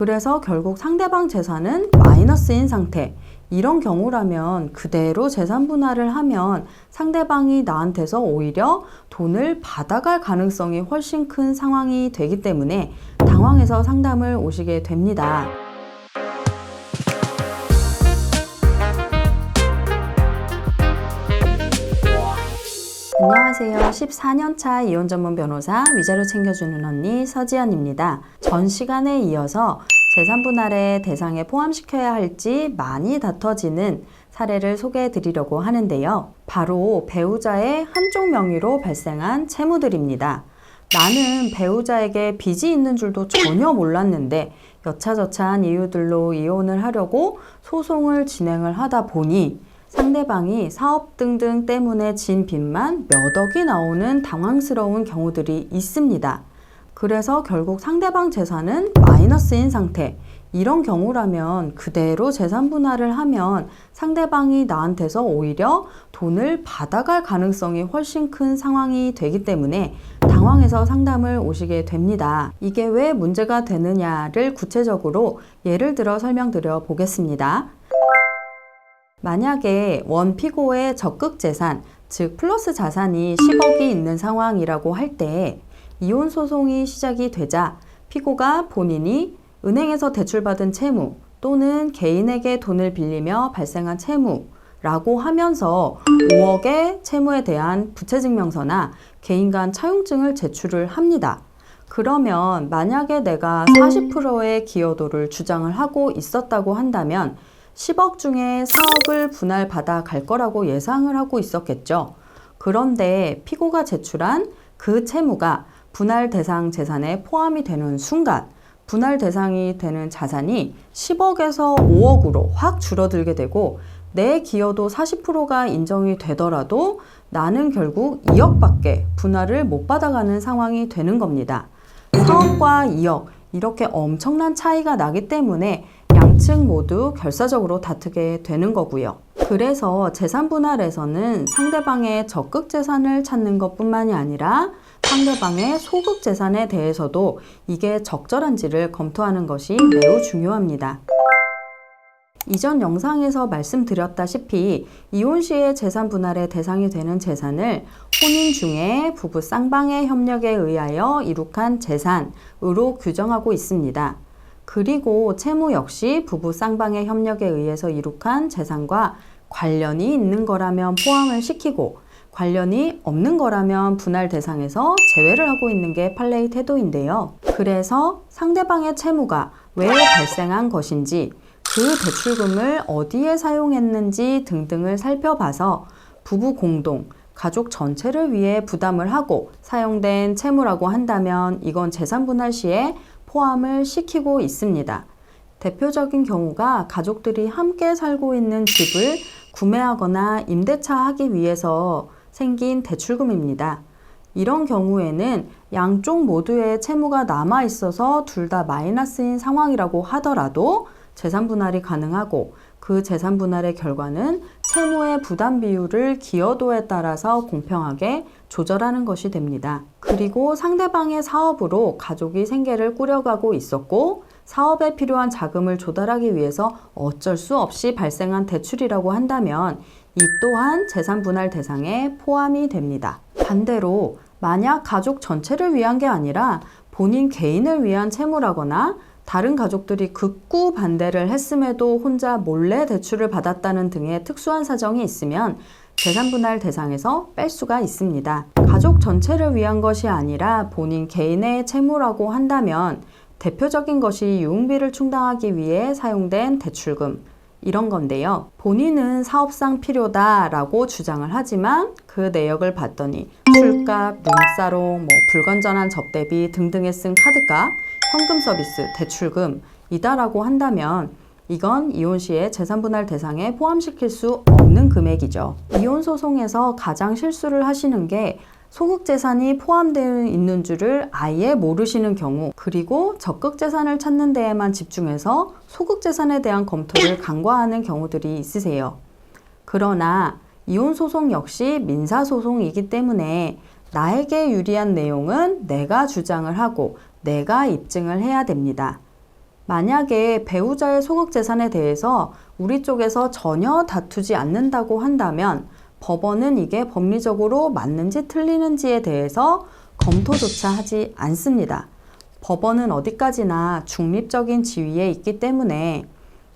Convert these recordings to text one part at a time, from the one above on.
그래서 결국 상대방 재산은 마이너스인 상태. 이런 경우라면 그대로 재산 분할을 하면 상대방이 나한테서 오히려 돈을 받아갈 가능성이 훨씬 큰 상황이 되기 때문에 당황해서 상담을 오시게 됩니다. 안녕하세요. 14년차 이혼 전문 변호사 위자료 챙겨주는 언니 서지연입니다. 전 시간에 이어서 재산 분할의 대상에 포함시켜야 할지 많이 다퉈지는 사례를 소개해 드리려고 하는데요. 바로 배우자의 한쪽 명의로 발생한 채무들입니다. 나는 배우자에게 빚이 있는 줄도 전혀 몰랐는데 여차저차한 이유들로 이혼을 하려고 소송을 진행을 하다 보니 상대방이 사업 등등 때문에 진 빚만 몇 억이 나오는 당황스러운 경우들이 있습니다. 그래서 결국 상대방 재산은 마이너스인 상태. 이런 경우라면 그대로 재산 분할을 하면 상대방이 나한테서 오히려 돈을 받아갈 가능성이 훨씬 큰 상황이 되기 때문에 당황해서 상담을 오시게 됩니다. 이게 왜 문제가 되느냐를 구체적으로 예를 들어 설명드려 보겠습니다. 만약에 원피고의 적극 재산, 즉 플러스 자산이 10억이 있는 상황이라고 할 때 이혼 소송이 시작이 되자 피고가 본인이 은행에서 대출받은 채무 또는 개인에게 돈을 빌리며 발생한 채무라고 하면서 5억의 채무에 대한 부채증명서나 개인 간 차용증을 제출을 합니다. 그러면 만약에 내가 40%의 기여도를 주장을 하고 있었다고 한다면 10억 중에 4억을 분할받아 갈 거라고 예상을 하고 있었겠죠. 그런데 피고가 제출한 그 채무가 분할 대상 재산에 포함이 되는 순간 분할 대상이 되는 자산이 10억에서 5억으로 확 줄어들게 되고 내 기여도 40%가 인정이 되더라도 나는 결국 2억밖에 분할을 못 받아가는 상황이 되는 겁니다. 4억과 2억 이렇게 엄청난 차이가 나기 때문에 양측 모두 결사적으로 다투게 되는 거고요. 그래서 재산 분할에서는 상대방의 적극 재산을 찾는 것뿐만이 아니라 상대방의 소극 재산에 대해서도 이게 적절한지를 검토하는 것이 매우 중요합니다. 이전 영상에서 말씀드렸다시피 이혼 시에 재산 분할의 대상이 되는 재산을 혼인 중에 부부 쌍방의 협력에 의하여 이룩한 재산으로 규정하고 있습니다. 그리고 채무 역시 부부 쌍방의 협력에 의해서 이룩한 재산과 관련이 있는 거라면 포함을 시키고 관련이 없는 거라면 분할 대상에서 제외를 하고 있는 게 판례의 태도인데요. 그래서 상대방의 채무가 왜 발생한 것인지 그 대출금을 어디에 사용했는지 등등을 살펴봐서 부부 공동, 가족 전체를 위해 부담을 하고 사용된 채무라고 한다면 이건 재산 분할 시에 포함을 시키고 있습니다. 대표적인 경우가 가족들이 함께 살고 있는 집을 구매하거나 임대차 하기 위해서 생긴 대출금입니다. 이런 경우에는 양쪽 모두의 채무가 남아 있어서 둘 다 마이너스인 상황이라고 하더라도 재산 분할이 가능하고 그 재산 분할의 결과는 채무의 부담 비율을 기여도에 따라서 공평하게 조절하는 것이 됩니다. 그리고 상대방의 사업으로 가족이 생계를 꾸려가고 있었고 사업에 필요한 자금을 조달하기 위해서 어쩔 수 없이 발생한 대출이라고 한다면 이 또한 재산 분할 대상에 포함이 됩니다. 반대로 만약 가족 전체를 위한 게 아니라 본인 개인을 위한 채무라거나 다른 가족들이 극구 반대를 했음에도 혼자 몰래 대출을 받았다는 등의 특수한 사정이 있으면 재산 분할 대상에서 뺄 수가 있습니다. 가족 전체를 위한 것이 아니라 본인 개인의 채무라고 한다면 대표적인 것이 유흥비를 충당하기 위해 사용된 대출금 이런 건데요. 본인은 사업상 필요다라고 주장을 하지만 그 내역을 봤더니 술값, 룸사롱, 불건전한 접대비 등등에 쓴 카드값, 현금 서비스, 대출금 이다라고 한다면 이건 이혼 시에 재산 분할 대상에 포함시킬 수 없는 금액이죠. 이혼 소송에서 가장 실수를 하시는 게 소극 재산이 포함되어 있는 줄을 아예 모르시는 경우, 그리고 적극 재산을 찾는 데에만 집중해서 소극 재산에 대한 검토를 간과하는 경우들이 있으세요. 그러나 이혼 소송 역시 민사 소송이기 때문에 나에게 유리한 내용은 내가 주장을 하고 내가 입증을 해야 됩니다. 만약에 배우자의 소극 재산에 대해서 우리 쪽에서 전혀 다투지 않는다고 한다면 법원은 이게 법리적으로 맞는지 틀리는지에 대해서 검토조차 하지 않습니다. 법원은 어디까지나 중립적인 지위에 있기 때문에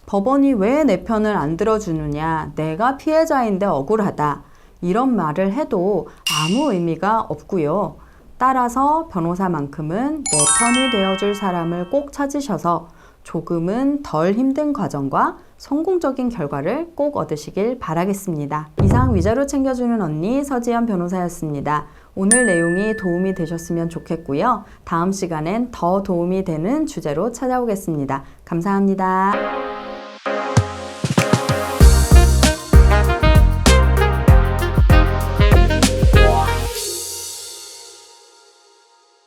법원이 왜 내 편을 안 들어주느냐, 내가 피해자인데 억울하다, 이런 말을 해도 아무 의미가 없고요. 따라서 변호사만큼은 내 편이 되어줄 사람을 꼭 찾으셔서 조금은 덜 힘든 과정과 성공적인 결과를 꼭 얻으시길 바라겠습니다. 이상 위자료 챙겨주는 언니 서지연 변호사였습니다. 오늘 내용이 도움이 되셨으면 좋겠고요. 다음 시간엔 더 도움이 되는 주제로 찾아오겠습니다. 감사합니다.